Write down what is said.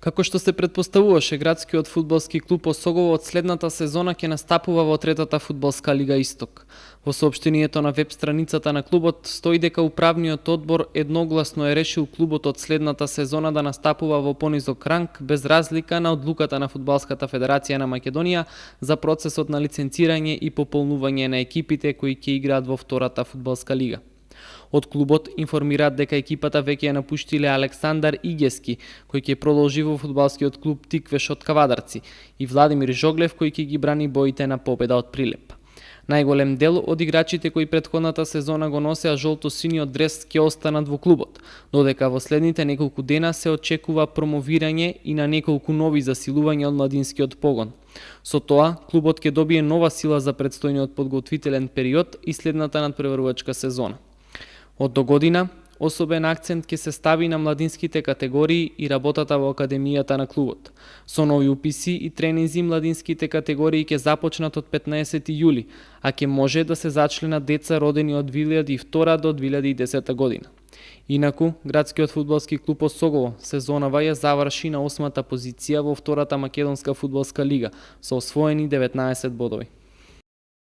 Како што се претпоставуваше, градскиот фудбалски клуб Осогово од следната сезона ќе настапува во третата фудбалска лига Исток. Во соопштението на веб страницата на клубот стои дека управниот одбор едногласно е решил клубот од следната сезона да настапува во понизок ранг без разлика на одлуката на Фудбалската федерација на Македонија за процесот на лиценцирање и пополнување на екипите кои ќе играат во втората фудбалска лига. Од клубот информираат дека екипата веќе ја напуштиле Александар Игески, кој ќе продолжи во фудбалскиот клуб Тиквеш од Кавадарци, и Владимир Жоглев, кој ќе ги брани боите на победа од Прилеп. Најголем дел од играчите кои претходната сезона го носеа жолто-синиот дрес ќе останат во клубот, додека во следните неколку дена се очекува промовирање и на неколку нови засилувања од младинскиот погон. Со тоа, клубот ќе добие нова сила за предстојниот подготвителен период и следната надпреварувачка сезона. Од догодина, особен акцент ќе се стави на младинските категории и работата во академијата на клубот. Со нови уписи и тренинзи младинските категории ќе започнат од 15 јули, а ќе може да се зачленат деца родени од 2002 до 2010 година. Инаку, градскиот фудбалски клуб Осогово сезонава ја заврши на 8-та позиција во втората македонска фудбалска лига со освоени 19 бодови.